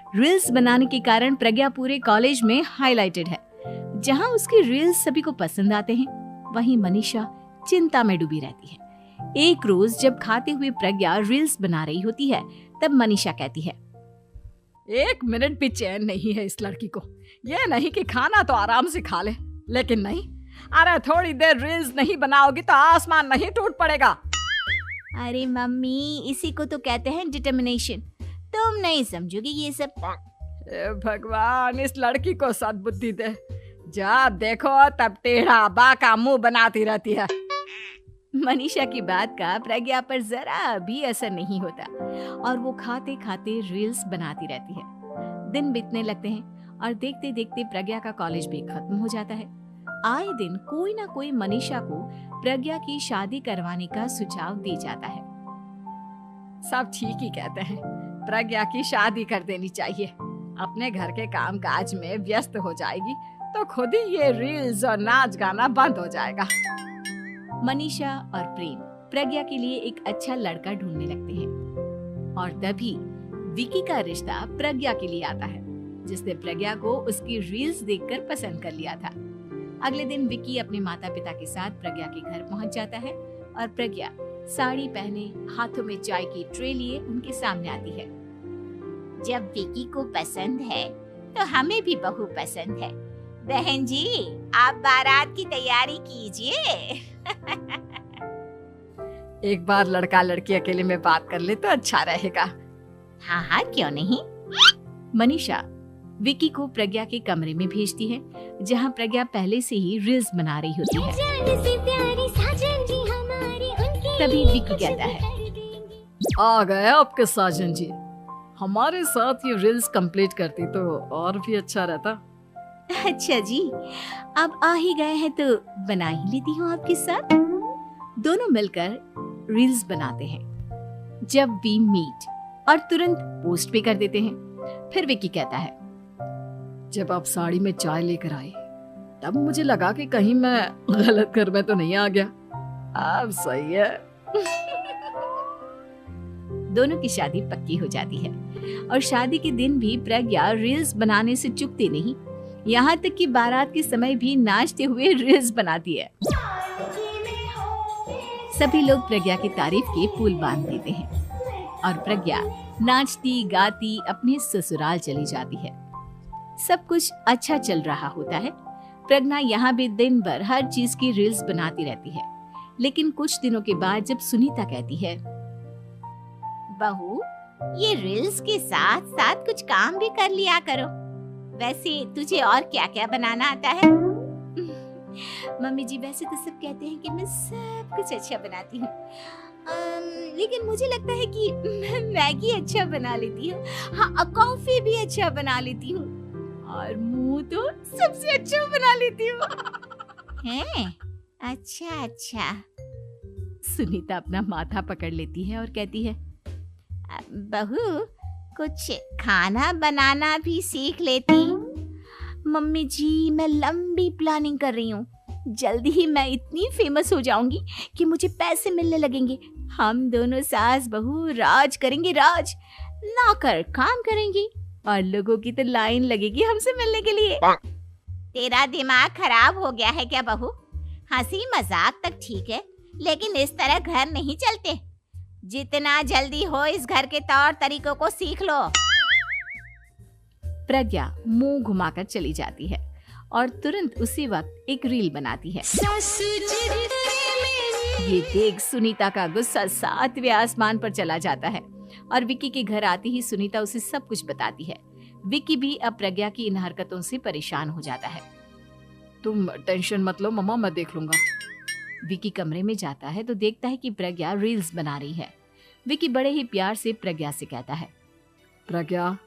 Reels बनाने के कारण प्रज्ञा पूरे कॉलेज में हाईलाइटेड है। जहां उसकी रील्स सभी को पसंद आते हैं, वहीं मनीषा चिंता में डूबी रहती है। एक रोज जब खाते हुए प्रज्ञा रील्स बना रही होती है, तब मनीषा कहती है, 1 मिनट भी चैन नहीं है इस लड़की को। ये नहीं कि खाना तो आराम से खा ले, लेकिन नहीं, अरे थोड़ी देर रील्स नहीं बनाओगी तो आसमान नहीं टूट पड़ेगा। अरे मम्मी, इसी को तो कहते हैं डिटर्मिनेशन। तुम नहीं समझोगी ये सब। हे भगवान, इस लड़की को सद्बुद्धि दे। जब देखो तब टेढ़ा बाका मुंह बनाती रहती है। मनीषा की बात का प्रज्ञा पर जरा भी असर नहीं होता और वो खाते खाते रील्स बनाती रहती है। दिन बीतने लगते हैं और देखते देखते प्रज्ञा का कॉलेज भी खत्म हो जाता है। आए दिन कोई ना कोई मनीषा को प्रज्ञा की शादी करवाने का सुझाव दे जाता है। सब ठीक ही कहते हैं, प्रज्ञा की शादी कर देनी चाहिए। अपने घर के काम काज में व्यस्त हो जाएगी तो खुद ही ये रील्स और नाच गाना बंद हो जाएगा। मनीषा और प्रेम प्रज्ञा के लिए एक अच्छा लड़का ढूंढने लगते हैं और तभी विकी का रिश्ता प्रज्ञा के लिए आता है, जिसने प्रज्ञा को उसकी रील्स देखकर पसंद कर लिया था। अगले दिन विकी अपने माता पिता के साथ प्रज्ञा के घर पहुंच जाता है और प्रज्ञा साड़ी पहने हाथों में चाय की ट्रे लिए उनके सामने आती है। जब विकी को पसंद है तो हमें भी बहू पसंद है। बहन जी, आप बारात की तैयारी कीजिए। एक बार लड़का लड़की अकेले में बात कर ले तो अच्छा रहेगा। हाँ हाँ, क्यों नहीं। मनीषा विकी को प्रज्ञा के कमरे में भेजती है, जहां प्रज्ञा पहले से ही रील्स बना रही होती है। तभी विकी कहता है, आ गए आपके साजन जी। हमारे साथ ये रील्स कंप्लीट करती तो और भी अच्छा रहता। अच्छा जी, अब आ ही गए हैं तो बना ही लेती हूँ आपके साथ। दोनों मिलकर रील्स बनाते हैं। जब वी मीट और तुरंत पोस्ट भी कर देते हैं। फिर विकी कहता है, जब आप साड़ी में चाय लेकर आई तब मुझे लगा कि कहीं मैं गलत घर में तो नहीं आ गया। अब सही है। दोनों की शादी पक्की हो जाती है और शादी के दिन भी प्रज्ञा रील्स बनाने से चूकती नहीं। यहाँ तक कि बारात के समय भी नाचते हुए रील्स बनाती है। सभी लोग प्रज्ञा की तारीफ के पुल बांध देते हैं और प्रज्ञा नाचती गाती अपने ससुराल चली जाती है। सब कुछ अच्छा चल रहा होता है। प्रज्ञा यहाँ भी दिन भर हर चीज की रील्स बनाती रहती है। लेकिन कुछ दिनों के बाद जब सुनीता कहती है, बहू, ये रील्स के साथ साथ कुछ काम भी कर लिया करो। वैसे तुझे और क्या क्या बनाना आता है? मम्मी जी, वैसे तो सब कहते हैं कि मैं सब कुछ अच्छा बनाती हूँ, लेकिन मुझे लगता है कि मैं मैगी अच्छा बना लेती हूँ। हाँ, कॉफी भी अच्छा बना लेती हूँ और मुंह तो सबसे अच्छा बना लेती हूँ। हैं? अच्छा अच्छा। सुनीता अपना माथा पकड़ लेती है और कहती है, बहू, कुछ खाना बनाना भी सीख लेती। मम्मी जी, मैं लंबी प्लानिंग कर रही हूँ। जल्दी ही मैं इतनी फेमस हो जाऊंगी कि मुझे पैसे मिलने लगेंगे। हम दोनों सास बहू राज करेंगे, राज नौकर काम करेंगे और लोगों की तो लाइन लगेगी हमसे मिलने के लिए। तेरा दिमाग खराब हो गया है क्या बहू? हंसी मजाक तक ठीक है, लेकिन इस तरह घर नहीं चलते। जितना जल्दी हो इस घर के तौर तरीकों को सीख लो। प्रज्ञा मुंह घुमाकर चली जाती है और तुरंत उसी वक्त एक रील बनाती है। ये देख सुनीता का गुस्सा 7वें आसमान पर चला जाता है और विकी के घर आती ही सुनीता उसे सब कुछ बताती है। विकी भी अब प्रज्ञा की इन हरकतों से परेशान हो जाता है। तुम टेंशन मत लो मम्मा, मैं देख लूंगा। विकी कमरे में जाता है तो देखता है कि प्रज्ञा रील्स बना रही है। विकी बड़े ही प्यार से प्रज्ञा से कहता है, प्रज्ञा,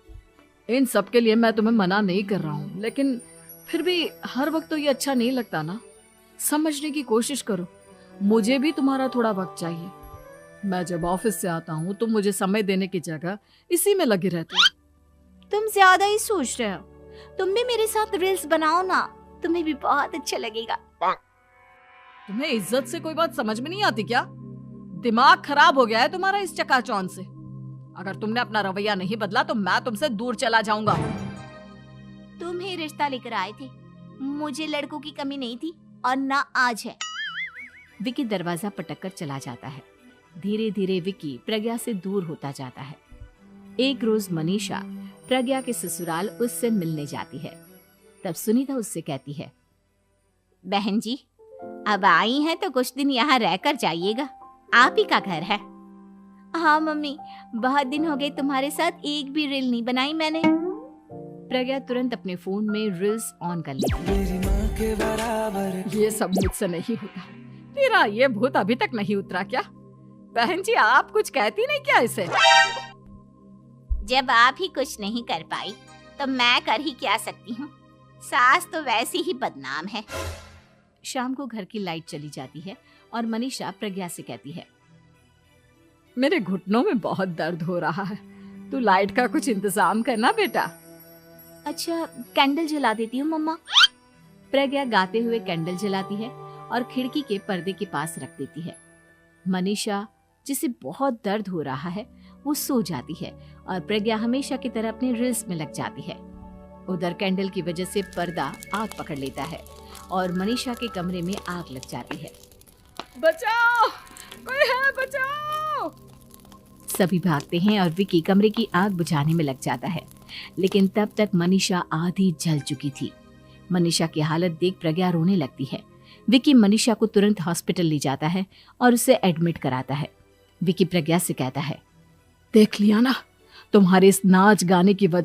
इन सब के लिए मैं तुम्हें मना नहीं कर रहा हूँ, लेकिन फिर भी हर वक्त तो ये अच्छा नहीं लगता ना। समझने की कोशिश करो, मुझे भी तुम्हारा थोड़ा वक्त चाहिए। मैं जब ऑफिस से आता हूँ तो मुझे समय देने की जगह इसी में लगी रहती है। तुम ज्यादा ही सोच रहे हो। तुम भी मेरे साथ रील्स बनाओ ना, तुम्हें भी बहुत अच्छा लगेगा। तुम्हें इज्जत से कोई बात समझ में नहीं आती क्या? दिमाग खराब हो गया है तुम्हारा इस चकाचौंध से। अगर तुमने अपना रवैया नहीं बदला तो मैं तुमसे दूर चला जाऊंगा। तुम ही रिश्ता लेकर आए थे, मुझे लड़कों की कमी नहीं थी और ना आज है। विकी दरवाजा पटककर चला जाता है। धीरे धीरे विकी प्रज्ञा से दूर होता जाता है। एक रोज मनीषा प्रज्ञा के ससुराल उससे मिलने जाती है। तब सुनीता उससे कहती है, बहन जी, अब आई हैं तो कुछ दिन यहाँ रहकर जाइएगा, आप ही का घर है। हाँ मम्मी, बहुत दिन हो गए तुम्हारे साथ एक भी रील नहीं बनाई मैंने। प्रज्ञा तुरंत अपने फोन में रील्स ऑन कर लेती है। ये सब मुझसे नहीं होता। तेरा ये भूत अभी तक नहीं उतरा क्या? बहन जी, आप कुछ कहती नहीं क्या इसे? जब आप ही कुछ नहीं कर पाई तो मैं कर ही क्या सकती हूँ। सास तो वैसी ही बदनाम है। शाम को घर की लाइट चली जाती है और मनीषा प्रज्ञा से कहती है, मेरे घुटनों में बहुत दर्द हो रहा है, तू लाइट का कुछ इंतजाम करना बेटा। अच्छा, कैंडल जला देती हूँ मम्मा। प्रज्ञा गाते हुए कैंडल जलाती है और खिड़की के पर्दे के पास रख देती है। मनीषा, जिसे बहुत दर्द हो रहा है, वो सो जाती है और प्रज्ञा हमेशा की तरह अपने रील्स में लग जाती है। उधर कैंडल की वजह से पर्दा आग पकड़ लेता है और मनीषा के कमरे में आग लग जाती है। बचाओ, कोई है, बचाओ। सभी भागते हैं और विकी कमरे की आग बुझाने में लग जाता है, लेकिन तब तक मनीषा आधी जल चुकी थी। मनीषा की हालत देख प्रज्ञा रोने लगती है। विकी मनीषा को तुरंत हॉस्पिटल ले जाता है और उसे एडमिट कराता है। विकी प्रज्ञा से कहता है, देख लिया ना, तुम्हारे इस नाच गाने की वजह